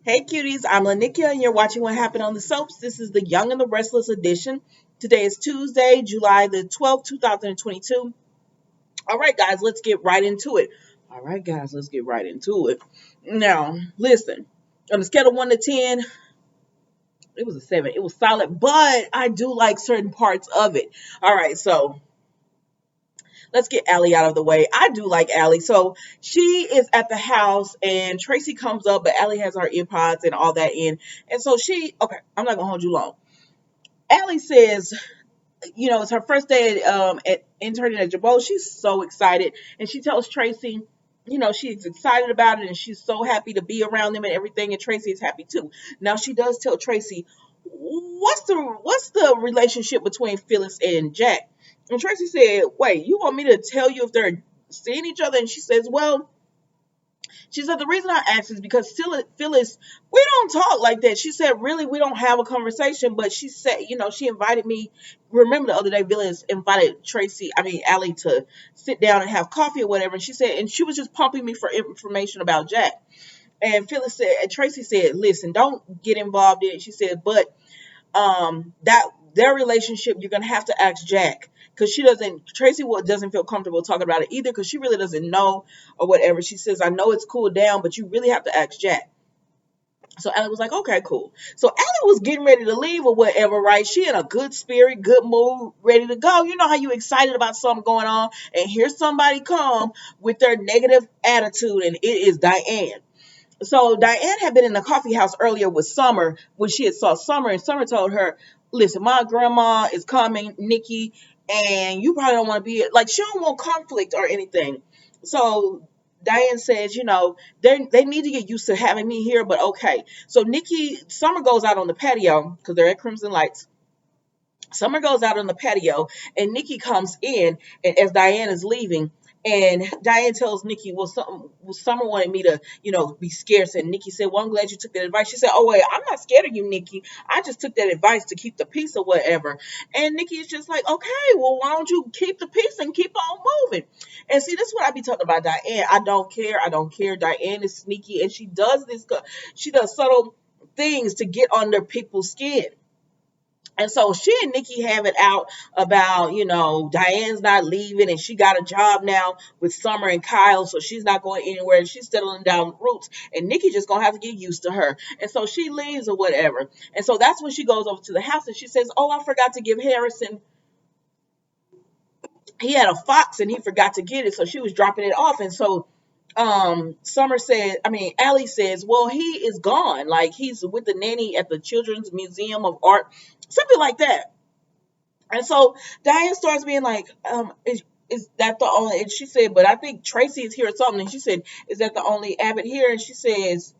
Hey cuties, I'm Nikki and you're watching What Happened on the Soaps. This is the Young and the Restless edition. Today is Tuesday, July the 12th, 2022. All right, guys, let's get right into it. All right, guys, let's get right into it. Now, listen, on a scale of 1 to 10, it was a 7. It was solid, but I do like certain parts of it. All right, so let's get Allie out of the way. I do like Allie. So she is at the house and Traci comes up, but Allie has her earpods and all that in. And so okay, I'm not gonna hold you long. Allie says, it's her first day at interning at Jabot. She's so excited. And she tells Traci, she's excited about it and she's so happy to be around them and everything. And Traci is happy too. Now she does tell Traci, what's the relationship between Phyliss and Jack? And Traci said, wait, you want me to tell you if they're seeing each other? And she says, well, she said, the reason I asked is because Phyliss, we don't talk like that. She said, really, we don't have a conversation. But she said, she invited me. Remember the other day, Phyliss invited Allie to sit down and have coffee or whatever. And she said, and she was just pumping me for information about Jack. And Traci said, listen, don't get involved in it. She said, but that their relationship, you're gonna have to ask Jack because Traci doesn't feel comfortable talking about it either because she really doesn't know or whatever. She says, I know it's cooled down, but you really have to ask Jack. So Allie was like, okay, cool. So Allie was getting ready to leave or whatever, right? She in a good spirit, good mood, ready to go. You know how you excited about something going on and here's somebody come with their negative attitude and it is Diane. So Diane had been in the coffee house earlier with Summer when she had saw Summer, and Summer told her, listen, my grandma is coming, Nikki, and you probably don't want to be like, she don't want conflict or anything. So Diane says, they need to get used to having me here, but okay. So Summer goes out on the patio because they're at Crimson Lights. Summer goes out on the patio and Nikki comes in, and as Diane is leaving, and Diane tells Nikki, Summer wanted me to, be scared. And Nikki said, well, I'm glad you took that advice. She said, oh, wait, I'm not scared of you, Nikki. I just took that advice to keep the peace or whatever. And Nikki is just like, okay, well, why don't you keep the peace and keep on moving? And see, this is what I be talking about Diane. I don't care. I don't care. Diane is sneaky, and she does subtle things to get under people's skin. And so she and Nikki have it out about, Diane's not leaving and she got a job now with Summer and Kyle. So she's not going anywhere and she's settling down roots. And Nikki just going to have to get used to her. And so she leaves or whatever. And so that's when she goes over to the house and she says, oh, I forgot to give Harrison. He had a fox and he forgot to get it. So she was dropping it off. And so Allie says, well, he is gone. Like he's with the nanny at the Children's Museum of Art, something like that. And so Diane starts being like, is that the only, and she said, but I think Traci is here or something. And she said, is that the only Abbott here? And she says,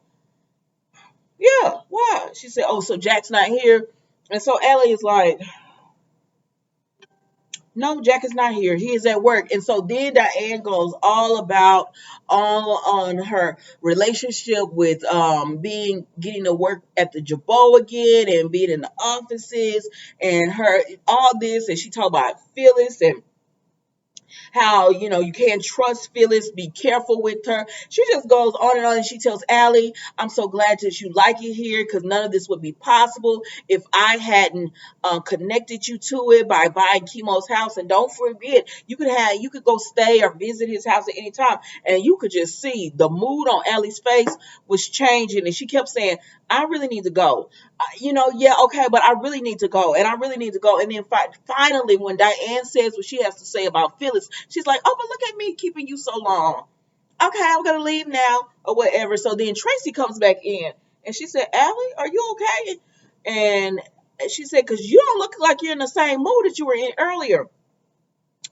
yeah, why? She said, oh, so Jack's not here. And so Allie is like, no, Jack is not here. He is at work. And so then Diane goes all on her relationship with getting to work at the Jabot again and being in the offices and her all this, and she talked about Phyliss and how, you can't trust Phyliss, be careful with her. She just goes on and she tells Allie, I'm so glad that you like it here because none of this would be possible if I hadn't connected you to it by buying Chemo's house. And don't forget, you could go stay or visit his house at any time, and you could just see the mood on Allie's face was changing, and she kept saying, I really need to go. Yeah, okay, but I really need to go, and I really need to go. And then finally, when Diane says what she has to say about Phyliss, she's like, oh, but look at me keeping you so long. Okay, I'm going to leave now or whatever. So then Traci comes back in, and she said, Allie, are you okay? And she said, because you don't look like you're in the same mood that you were in earlier.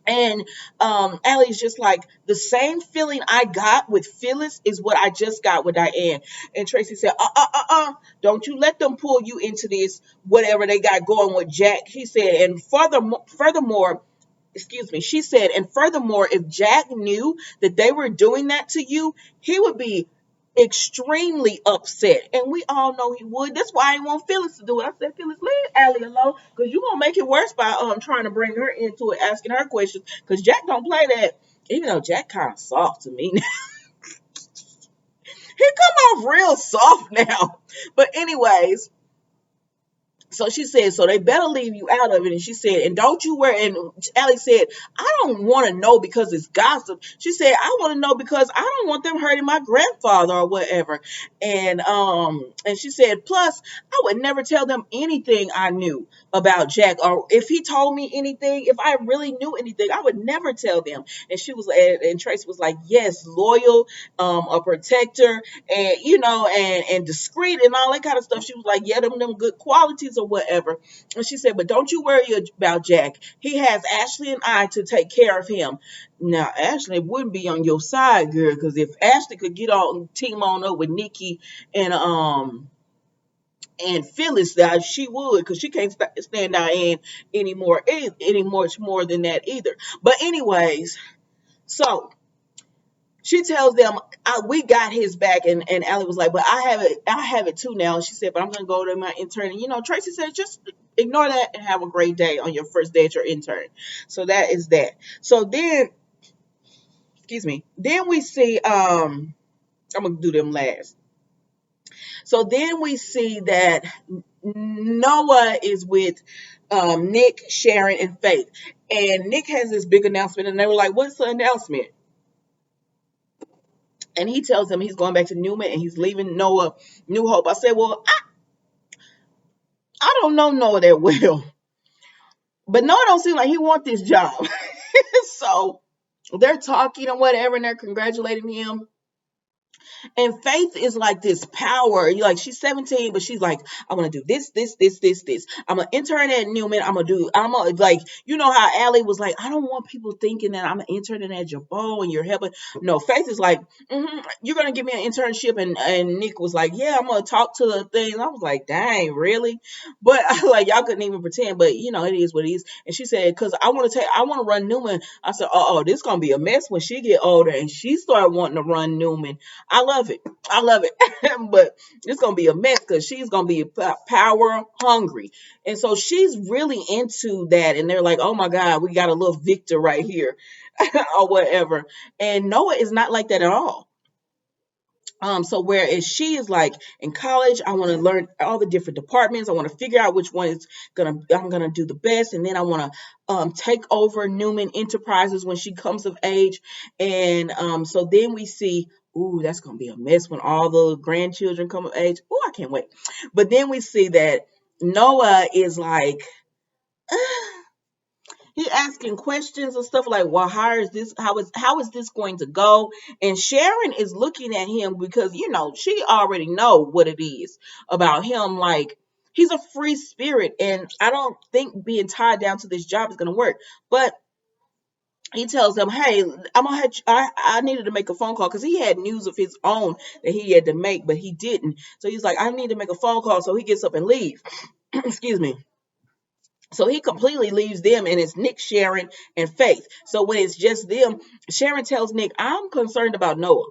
And Allie's just like, the same feeling I got with Phyliss is what I just got with Diane. And Traci said, don't you let them pull you into this, whatever they got going with Jack. He said, and furthermore, she said, and furthermore, if Jack knew that they were doing that to you, he would be extremely upset. And we all know he would. That's why I didn't want Phyliss to do it. I said, Phyliss, leave Allie alone because you're going to make it worse by trying to bring her into it, asking her questions, because Jack don't play that, even though Jack kind of soft to me. He come off real soft now. But anyways, so she said, so they better leave you out of it. And she said, and don't you worry. And Allie said, I don't want to know because it's gossip. She said, I want to know because I don't want them hurting my grandfather or whatever. And she said, plus, I would never tell them anything I knew about Jack, or if he told me anything, if I really knew anything, I would never tell them. And she was, and Traci was like, yes, loyal, a protector, and and discreet and all that kind of stuff. She was like, yeah, them good qualities or whatever. And she said, but don't you worry about Jack. He has Ashley and I to take care of him. Now, Ashley wouldn't be on your side, girl, because if Ashley could get on team on up with Nikki and Phyliss, that she would, because she can't stand Diane anymore, any much more than that either. But anyways, so she tells them, we got his back. And Allie was like, but I have it too now. And she said, but I'm going to go to my intern. And, Traci said, just ignore that and have a great day on your first day at your intern. So that is that. So then, excuse me, then we see, I'm going to do them last. So then we see that Noah is with Nick, Sharon, and Faith. And Nick has this big announcement, and they were like, what's the announcement? And he tells them he's going back to Newman and he's leaving Noah New Hope. I said, well, I don't know Noah that well, but Noah don't seem like he wants this job. So they're talking or whatever, and they're congratulating him. And Faith is like this power. Like, she's 17, but she's like, I'm gonna do this, this, this, this, this. I'm gonna intern at Newman. I'm gonna like, how Allie was like, I don't want people thinking that I'm interning at Jabot and you're helping. No, Faith is like, you're gonna give me an internship, and Nick was like, yeah, I'm gonna talk to the thing. I was like, dang, really? But like, y'all couldn't even pretend. But it is what it is. And she said, because I want to run Newman. I said, this gonna be a mess when she get older and she start wanting to run Newman. I love it. I love it. But it's going to be a mess because she's going to be power hungry. And so she's really into that. And they're like, oh my God, we got a little Victor right here or whatever. And Noah is not like that at all. So whereas she is like, in college, I want to learn all the different departments. I want to figure out which one is I'm gonna do the best, and then I want to take over Newman Enterprises when she comes of age. And so then we see, ooh, that's gonna be a mess when all the grandchildren come of age. Ooh, I can't wait. But then we see that Noah is like, he asking questions and stuff like, well, how is this going to go? And Sharon is looking at him because she already know what it is about him. Like, he's a free spirit, and I don't think being tied down to this job is going to work. But he tells them, hey, I needed to make a phone call because he had news of his own that he had to make, but he didn't. So he's like, I need to make a phone call. So he gets up and leaves. Excuse me. So he completely leaves them, and it's Nick, Sharon, and Faith. So when it's just them, Sharon tells Nick, I'm concerned about Noah.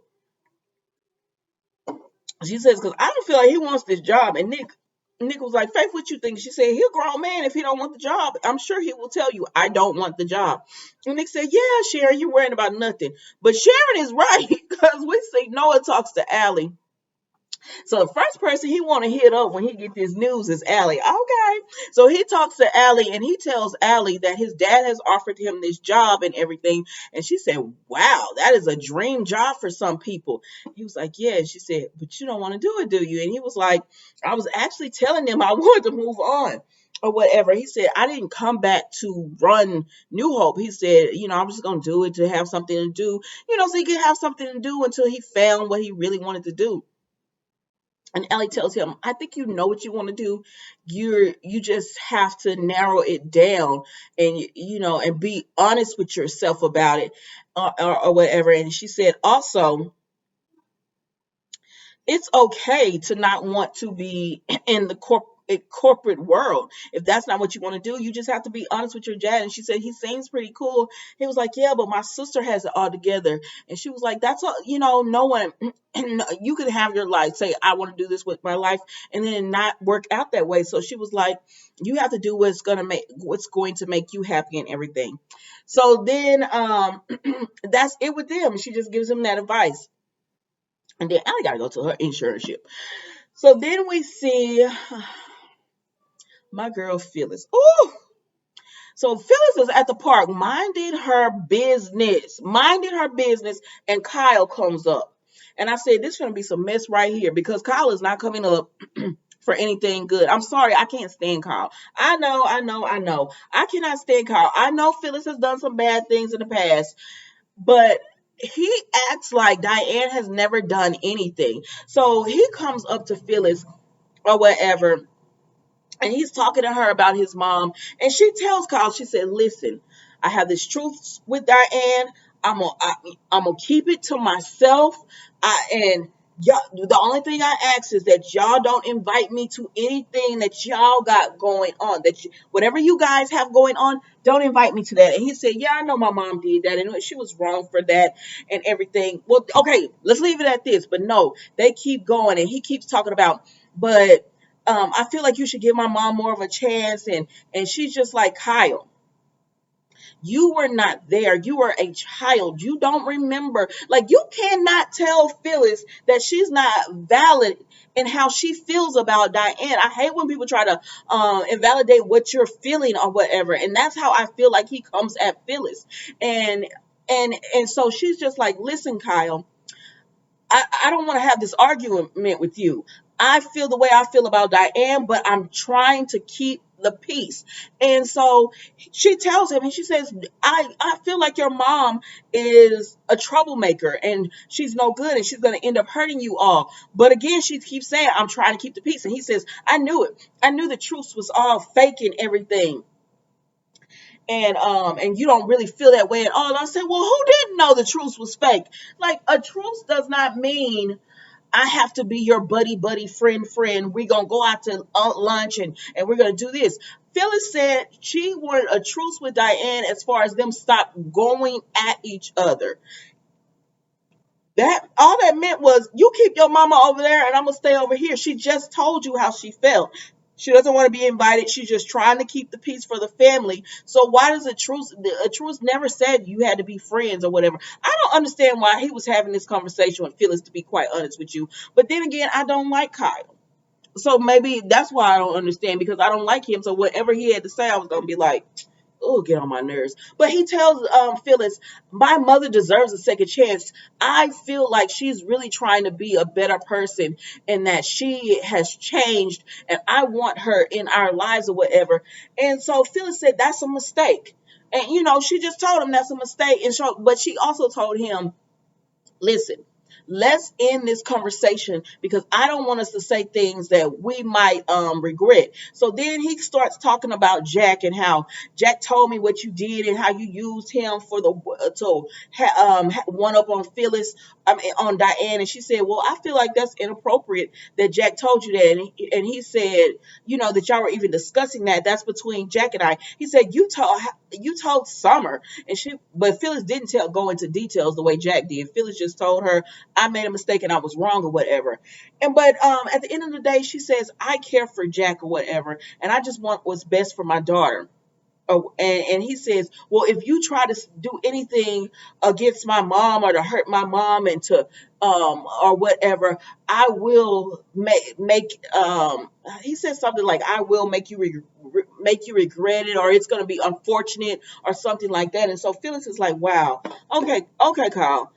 She says, because I don't feel like he wants this job. And Nick was like, Faith, what you think? She said, he'll grown man if he don't want the job. I'm sure he will tell you, I don't want the job. And Nick said, yeah, Sharon, you're worrying about nothing. But Sharon is right, because we see Noah talks to Allie. So the first person he want to hit up when he get this news is Allie. Okay. So he talks to Allie, and he tells Allie that his dad has offered him this job and everything. And she said, wow, that is a dream job for some people. He was like, yeah. And she said, but you don't want to do it, do you? And he was like, I was actually telling them I wanted to move on or whatever. He said, I didn't come back to run New Hope. He said, I was just going to do it to have something to do, so he could have something to do until he found what he really wanted to do. And Ellie tells him, I think you know what you want to do. You just have to narrow it down, and and be honest with yourself about it, or whatever. And she said also, it's okay to not want to be in the corporate world. If that's not what you want to do, you just have to be honest with your dad. And she said, he seems pretty cool. He was like, yeah, but my sister has it all together. And she was like, that's all, no one, you can have your life, say, I want to do this with my life, and then not work out that way. So she was like, you have to do what's going to make you happy and everything. So then that's it with them. She just gives him that advice. And then Allie got to go to her insurance ship. So then we see my girl Phyllis. Ooh. So Phyllis is at the park minding her business, and Kyle comes up. And I said, this is going to be some mess right here because Kyle is not coming up for anything good. I'm sorry, I can't stand Kyle. I know. I cannot stand Kyle. I know Phyllis has done some bad things in the past, but he acts like Diane has never done anything. So he comes up to Phyllis or whatever, and he's talking to her about his mom. And she tells Kyle, she said, listen, I have this truth with Diane. I'm gonna keep it to myself. And y'all, the only thing I ask is that y'all don't invite me to anything that y'all got going on. Whatever you guys have going on, don't invite me to that. And he said, yeah, I know my mom did that, and she was wrong for that and everything. Well, okay, let's leave it at this. But no, they keep going, and he keeps talking about, but I feel like you should give my mom more of a chance. And she's just like, Kyle, you were not there. You were a child. You don't remember. Like, you cannot tell Phyllis that she's not valid in how she feels about Diane. I hate when people try to invalidate what you're feeling or whatever. And that's how I feel like he comes at Phyllis. And so she's just like, listen, Kyle, I don't want to have this argument with you. I feel the way I feel about Diane, but I'm trying to keep the peace. And so she tells him, and she says, I feel like your mom is a troublemaker and she's no good and she's going to end up hurting you all. But again, she keeps saying, I'm trying to keep the peace. And he says, I knew it. I knew the truth was all fake and everything. And you don't really feel that way at all. And I said, well, who didn't know the truth was fake? Like, a truth does not mean I have to be your buddy, friend. We're going to go out to lunch and we're going to do this. Phyllis said she wanted a truce with Diane as far as them stop going at each other. That all that meant was, you keep your mama over there and I'm gonna stay over here. She just told you how she felt. She doesn't want to be invited. She's just trying to keep the peace for the family. So why does a truce never said you had to be friends or whatever? I don't understand why he was having this conversation with Phyllis, to be quite honest with you. But then again, I don't like Kyle. So maybe that's why I don't understand, because I don't like him. So whatever he had to say, I was gonna be like, oh, get on my nerves. But he tells Phyllis, my mother deserves a second chance. I feel like she's really trying to be a better person and that she has changed and I want her in our lives or whatever. And so Phyllis said, that's a mistake. And, she just told him that's a mistake. But she also told him, listen, let's end this conversation because I don't want us to say things that we might regret. So then he starts talking about Jack and how Jack told me what you did and how you used him for the one up on Phyllis, on Diane. And she said, well, I feel like that's inappropriate that Jack told you that. And he said, that y'all were even discussing that. That's between Jack and I. He said, you told Summer. But Phyllis didn't go into details the way Jack did. Phyllis just told her, I made a mistake and I was wrong or whatever. But at the end of the day, she says, I care for Jack or whatever, and I just want what's best for my daughter. Oh, and he says, well, if you try to do anything against my mom or to hurt my mom and to or whatever, I will make he says something like, I will make you regret it, or it's going to be unfortunate or something like that. And so Phyllis is like, wow, okay, Kyle,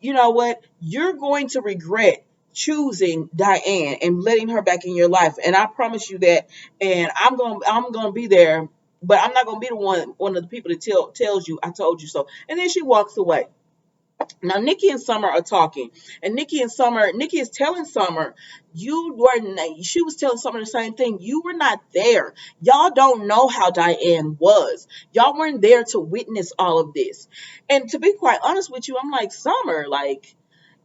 you know what? You're going to regret choosing Diane and letting her back in your life. And I promise you that. And I'm gonna be there, but I'm not gonna be the one of the people that tells you I told you so. And then she walks away. Now Nikki and Summer are talking, and Nikki is telling Summer, she was telling Summer the same thing. You were not there. Y'all don't know how Diane was. Y'all weren't there to witness all of this. And to be quite honest with you, I'm like, Summer, like,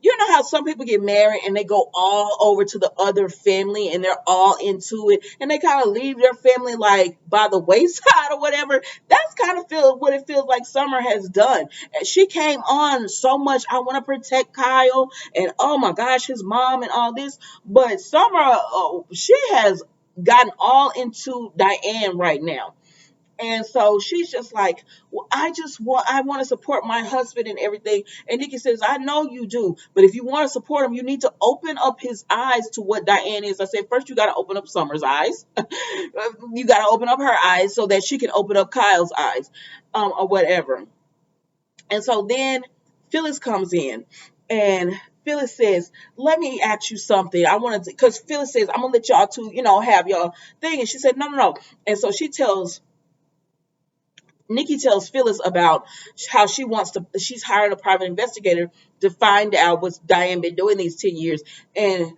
you know how some people get married and they go all over to the other family and they're all into it and they kind of leave their family like by the wayside or whatever. That's kind of what it feels like Summer has done. And she came on so much, I want to protect Kyle and oh my gosh, his mom and all this. But Summer, she has gotten all into Diane right now. And so she's just like, well, I want to support my husband and everything. And Nikki says, I know you do, but if you want to support him, you need to open up his eyes to what Diane is. I said, first you got to open up Summer's eyes. You got to open up her eyes so that she can open up Kyle's eyes, or whatever. And so then Phyllis comes in, and Phyllis says, let me ask you something. I wanted to, because Phyllis says, I'm going to let y'all two, have your thing. And she said, no, no, no. And so Nikki tells Phyllis about how she's hired a private investigator to find out what's Diane been doing these 10 years. And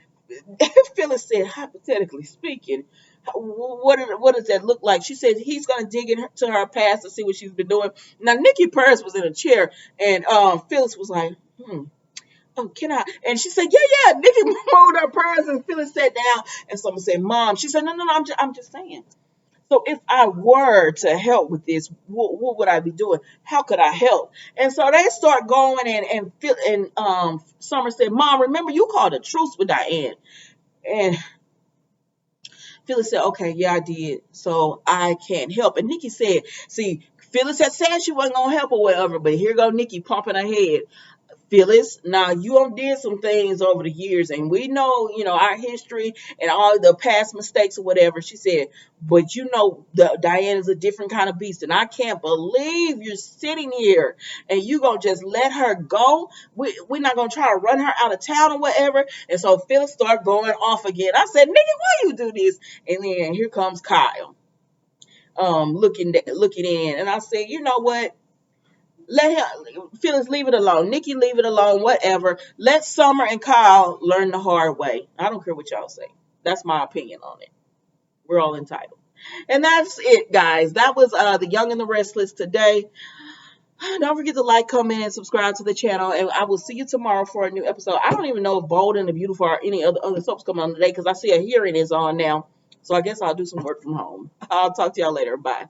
Phyllis said, hypothetically speaking, what does that look like? She said he's going to dig into her past to see what she's been doing. Now, Nikki Paris was in a chair, and Phyllis was like, oh, can I? And she said, yeah. Nikki moved her purse, and Phyllis sat down, and someone said, Mom. She said, no, I'm just saying. So if I were to help with this, what would I be doing? How could I help? And so they start going, and Summer said, Mom, remember you called a truce with Diane. And Phyllis said, okay, yeah, I did. So I can't help. And Nikki said, see, Phyllis had said she wasn't going to help or whatever, but here go Nikki pumping her head. Phyllis, now you have did some things over the years, and we know, our history and all the past mistakes or whatever. She said, but Diane is a different kind of beast, and I can't believe you're sitting here and you gonna just let her go. We're not gonna try to run her out of town or whatever. And so Phyllis started going off again. I said, nigga, why you do this? And then here comes Kyle, looking in, and I said, you know what? Let him, Phyllis, leave it alone. Nikki, leave it alone, whatever. Let Summer and Kyle learn the hard way. I don't care what y'all say. That's my opinion on it. We're all entitled. And that's it, guys. That was The Young and the Restless today. Don't forget to like, comment, and subscribe to the channel. And I will see you tomorrow for a new episode. I don't even know if Bold and the Beautiful or any other soaps coming on today, because I see a hearing is on now. So I guess I'll do some work from home. I'll talk to y'all later. Bye.